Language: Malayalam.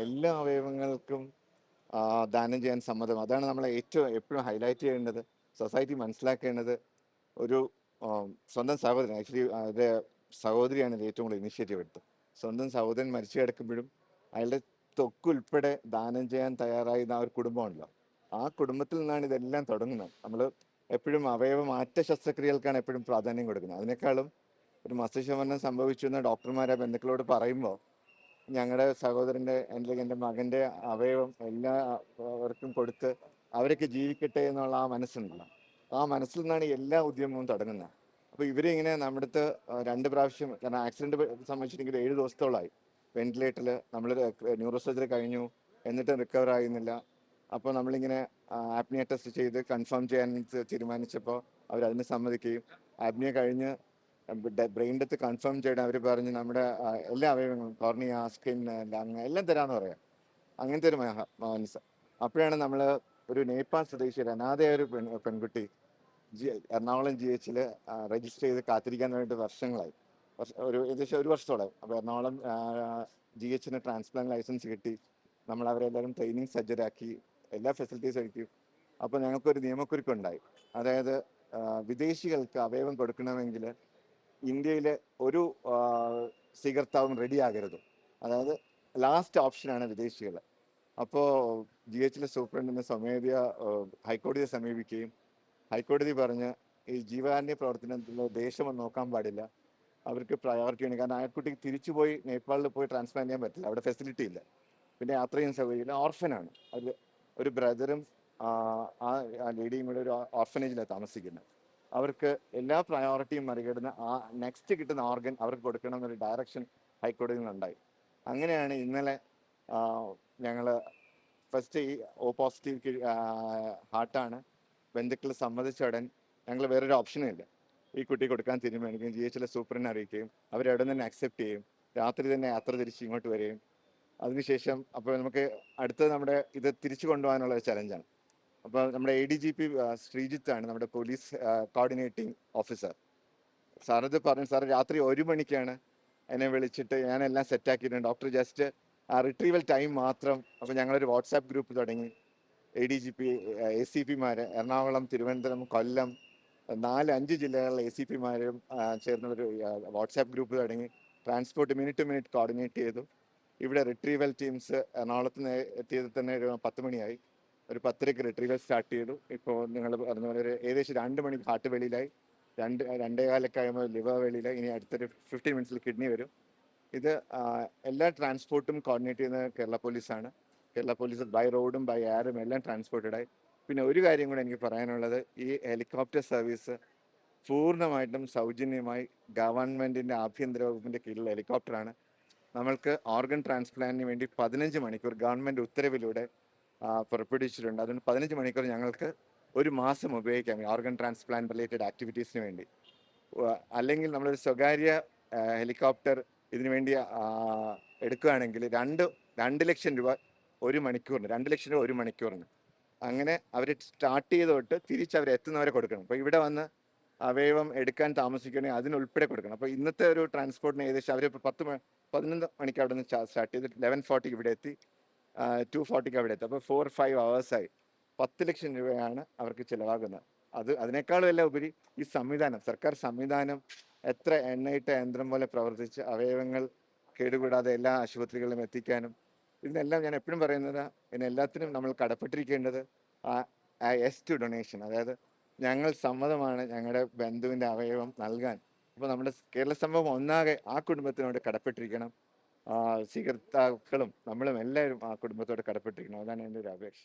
എല്ലാ അവയവങ്ങൾക്കും ദാനം ചെയ്യാൻ സമ്മതം. അതാണ് നമ്മൾ ഏറ്റവും എപ്പോഴും ഹൈലൈറ്റ് ചെയ്യേണ്ടത്. സൊസൈറ്റി മനസ്സിലാക്കേണ്ടത്. ഒരു സ്വന്തം സഹോദരൻ, ആക്ച്വലി അവരുടെ സഹോദരിയാണ് ഇത് ഏറ്റവും കൂടുതൽ ഇനിഷ്യേറ്റീവ് എടുത്തത്. സ്വന്തം സഹോദരൻ മരിച്ചു കിടക്കുമ്പോഴും അയാളുടെ ത്വക്കുൾപ്പെടെ ദാനം ചെയ്യാൻ തയ്യാറായിരുന്ന ആ ഒരു കുടുംബമുണ്ടല്ലോ, ആ കുടുംബത്തിൽ നിന്നാണ് ഇതെല്ലാം തുടങ്ങുന്നത്. നമ്മൾ എപ്പോഴും അവയവ മാറ്റ ശസ്ത്രക്രിയകൾക്കാണ് എപ്പോഴും പ്രാധാന്യം കൊടുക്കുന്നത്. അതിനേക്കാളും ഒരു മസ്തിഷ്കമരണം സംഭവിച്ചു എന്ന് ഡോക്ടർമാരെ ബന്ധുക്കളോട് പറയുമ്പോൾ ഞങ്ങളുടെ സഹോദരൻ്റെ അല്ലെങ്കിൽ എൻ്റെ മകൻ്റെ അവയവം എല്ലാവർക്കും കൊടുത്ത് അവരൊക്കെ ജീവിക്കട്ടെ എന്നുള്ള ആ മനസ്സുണ്ടല്ലോ, ആ മനസ്സിൽ നിന്നാണ് എല്ലാ ഉദ്യമവും തുടങ്ങുന്നത്. അപ്പോൾ ഇവരിങ്ങനെ നമ്മുടെ അടുത്ത് 2 പ്രാവശ്യം, കാരണം ആക്സിഡൻറ്റ് സംബന്ധിച്ചിട്ടുണ്ടെങ്കിൽ 7 ദിവസത്തോളമായി വെന്റിലേറ്ററിൽ. നമ്മൾ ന്യൂറോ സർജറി കഴിഞ്ഞു, എന്നിട്ടും റിക്കവർ ആയിരുന്നില്ല. അപ്പോൾ നമ്മളിങ്ങനെ ആപ്നിയ ടെസ്റ്റ് ചെയ്ത് കൺഫേം ചെയ്യാൻ തീരുമാനിച്ചപ്പോൾ അവരതിന് സമ്മതിക്കുകയും ആപ്നിയ കഴിഞ്ഞ് ബ്രെയിൻ ഡെത്ത് കൺഫേം ചെയ്യണം. അവർ പറഞ്ഞ് നമ്മുടെ എല്ലാ അവയവങ്ങളും, കോർണിയ, സ്കിൻ, ലങ് എല്ലാം തരാമെന്ന് പറയാം. അങ്ങനത്തെ ഒരു മനസ്സ്. അപ്പോഴാണ് നമ്മൾ ഒരു നേപ്പാൾ സ്വദേശി, ഒരു അനാഥയായ ഒരു പെൺകുട്ടി എറണാകുളം GH രജിസ്റ്റർ ചെയ്ത് കാത്തിരിക്കാൻ വേണ്ടി വർഷങ്ങളായി. ഏകദേശം 1 വർഷത്തോളം. അപ്പോൾ എറണാകുളം GH ട്രാൻസ്പ്ലാന്റ് ലൈസൻസ് കിട്ടി. നമ്മൾ അവരെല്ലാവരും ട്രെയിനിങ് സജ്ജരാക്കി, എല്ലാ ഫെസിലിറ്റീസും ഒരുക്കി. അപ്പോൾ ഞങ്ങൾക്കൊരു നിയമക്കുരുക്കുണ്ടായി. അതായത് വിദേശികൾക്ക് അവയവം കൊടുക്കണമെങ്കിൽ ഇന്ത്യയിലെ ഒരു സ്വീകർത്താവും റെഡിയാകരുത്. അതായത് ലാസ്റ്റ് ഓപ്ഷനാണ് വിദേശികൾ. അപ്പോൾ GH സൂപ്രണ്ടിന് സ്വമേധയാ ഹൈക്കോടതിയെ സമീപിക്കുകയും ഹൈക്കോടതി പറഞ്ഞ് ഈ ജീവകാരുണ്യ പ്രവർത്തനത്തിൽ ദേശമൊന്നും നോക്കാൻ പാടില്ല, അവർക്ക് പ്രയോറിറ്റി ഉണ്ട്. കാരണം അയാൾക്കുട്ടിക്ക് തിരിച്ചുപോയി നേപ്പാളിൽ പോയി ട്രാൻസ്പ്ലാന്റ് ചെയ്യാൻ പറ്റില്ല, അവിടെ ഫെസിലിറ്റി ഇല്ല. പിന്നെ യാത്ര ചെയ്യാൻ സൗകര്യമില്ല. ഓർഫനാണ്. അത് ഒരു ബ്രദറും ആ ലേഡിയും കൂടെ ഒരു ഓർഫനേജിലാണ് താമസിക്കുന്നത്. അവർക്ക് എല്ലാ പ്രയോറിറ്റിയും മറികടന്ന് ആ നെക്സ്റ്റ് കിട്ടുന്ന ഓർഗൻ അവർക്ക് കൊടുക്കണം എന്നൊരു ഡയറക്ഷൻ ഹൈക്കോടതിയിൽ നിന്നുണ്ടായി. അങ്ങനെയാണ് ഇന്നലെ ഞങ്ങൾ ഫസ്റ്റ് ഈ O പോസിറ്റീവ് ഹാർട്ടാണ്. ബന്ധുക്കൾ സമ്മതിച്ച ഉടൻ ഞങ്ങൾ വേറൊരു ഓപ്ഷനും ഇല്ല, ഈ കുട്ടി കൊടുക്കാൻ തീരുമാനിക്കും. GH സൂപ്പറിനെ അറിയിക്കുകയും അവരവിടെ തന്നെ അക്സെപ്റ്റ് ചെയ്യും. രാത്രി തന്നെ യാത്ര തിരിച്ച് ഇങ്ങോട്ട് വരികയും അതിനുശേഷം അപ്പോൾ നമുക്ക് അടുത്തത് നമ്മുടെ ഇത് തിരിച്ചു കൊണ്ടുപോകാനുള്ള ഒരു ചലഞ്ചാണ്. അപ്പോൾ നമ്മുടെ ADGP ശ്രീജിത്താണ് നമ്മുടെ പോലീസ് കോർഡിനേറ്റിംഗ് ഓഫീസർ. സാറത് പറഞ്ഞു. സാറ് രാത്രി 1 മണിക്കാണ് എന്നെ വിളിച്ചിട്ട് ഞാനെല്ലാം സെറ്റാക്കിയിട്ടുണ്ട്, ഡോക്ടർ ജസ്റ്റ് ആ റിട്രീവൽ ടൈം മാത്രം. അപ്പോൾ ഞങ്ങളൊരു വാട്സാപ്പ് ഗ്രൂപ്പ് തുടങ്ങി. ADGP, ACP എറണാകുളം, തിരുവനന്തപുരം, കൊല്ലം 4-5 ജില്ലകളിലെ ACP ചേർന്നൊരു വാട്സാപ്പ് ഗ്രൂപ്പ് തുടങ്ങി. Transport minute two minute coordinate ചെയ്തു. ഇവിടെ റിട്രീവൽ ടീംസ് എറണാകുളത്ത് നിന്ന് എത്തിയത് തന്നെ ഒരു 10 മണിയായി. ഒരു 10:30 റിട്രീവൽ സ്റ്റാർട്ട് ചെയ്തു. ഇപ്പോൾ നിങ്ങൾ പറഞ്ഞ പോലെ ഒരു ഏകദേശം 2 മണിക്ക് ഹാർട്ട് വെളിയിലായി, 2-2:15 ആകുമ്പോൾ ലിവർ വെളിയിലായി. ഇനി അടുത്തൊരു 15 മിനിറ്റ്സിൽ കിഡ്നി വരും. ഇത് എല്ലാ ട്രാൻസ്പോർട്ടും കോർഡിനേറ്റ് ചെയ്യുന്നത് കേരള പോലീസാണ്. കേരള പോലീസ് ബൈ റോഡും ബൈ എയറും എല്ലാം ട്രാൻസ്പോർട്ടഡായി. പിന്നെ ഒരു കാര്യം കൂടെ എനിക്ക് പറയാനുള്ളത്, ഈ ഹെലികോപ്റ്റർ സർവീസ് പൂർണ്ണമായിട്ടും സൗജന്യമായി ഗവൺമെൻറ്റിൻ്റെ ആഭ്യന്തര വകുപ്പിൻ്റെ കീഴിലുള്ള ഹെലികോപ്റ്ററാണ്. നമ്മൾക്ക് ഓർഗൻ ട്രാൻസ്പ്ലാന്റിന് വേണ്ടി 15 മണിക്കൂർ ഗവൺമെൻറ് ഉത്തരവിലൂടെ പുറപ്പെടുവിച്ചിട്ടുണ്ട്. അതുകൊണ്ട് 15 മണിക്കൂർ ഞങ്ങൾക്ക് ഒരു മാസം ഉപയോഗിക്കാം ഓർഗൻ ട്രാൻസ്പ്ലാന്റ് റിലേറ്റഡ് ആക്ടിവിറ്റീസിന് വേണ്ടി. അല്ലെങ്കിൽ നമ്മളൊരു സ്വകാര്യ ഹെലികോപ്റ്റർ ഇതിനു വേണ്ടി എടുക്കുകയാണെങ്കിൽ 2 ലക്ഷം രൂപ 1 മണിക്കൂറിന്, 2 ലക്ഷം രൂപ 1 മണിക്കൂറിന്. അങ്ങനെ അവർ സ്റ്റാർട്ട് ചെയ്ത് തൊട്ട് തിരിച്ച് അവർ എത്തുന്നവരെ കൊടുക്കണം. അപ്പോൾ ഇവിടെ വന്ന് അവയവം എടുക്കാൻ താമസിക്കുകയാണെങ്കിൽ അതിനുൾപ്പെടെ കൊടുക്കണം. അപ്പോൾ ഇന്നത്തെ ഒരു ട്രാൻസ്പോർട്ടിന് ഏകദേശം അവർ 11 മണിക്ക് അവിടെ നിന്ന് സ്റ്റാർട്ട് ചെയ്ത് 11:40 ഇവിടെ എത്തി, 2:40 അവിടെ എത്തി. അപ്പോൾ 4-5 hours-ആയി 10 ലക്ഷം രൂപയാണ് അവർക്ക് ചിലവാകുന്നത്. അതിനേക്കാളും എല്ലാം ഉപരി ഈ സംവിധാനം, സർക്കാർ സംവിധാനം എത്ര എണ്ണയിട്ട യന്ത്രം പോലെ പ്രവർത്തിച്ച് അവയവങ്ങൾ കേടുകൂടാതെ എല്ലാ ആശുപത്രികളിലും എത്തിക്കാനും, ഇതിനെല്ലാം ഞാൻ എപ്പോഴും പറയുന്നത്, ഇതിനെല്ലാത്തിനും നമ്മൾ കടപ്പെട്ടിരിക്കേണ്ടത് യെസ് ടു ഡൊണേഷൻ. അതായത് ഞങ്ങൾ സമ്മതമാണ് ഞങ്ങളുടെ ബന്ധുവിൻ്റെ അവയവം നൽകാൻ. അപ്പോൾ നമ്മുടെ കേരള സമൂഹം ഒന്നാകെ ആ കുടുംബത്തിനോട് കടപ്പെട്ടിരിക്കണം. സ്വീകർത്താക്കളും നമ്മളും എല്ലാവരും ആ കുടുംബത്തോട് കടപ്പെട്ടിരിക്കണം. അതാണ് എൻ്റെ ഒരു അപേക്ഷ.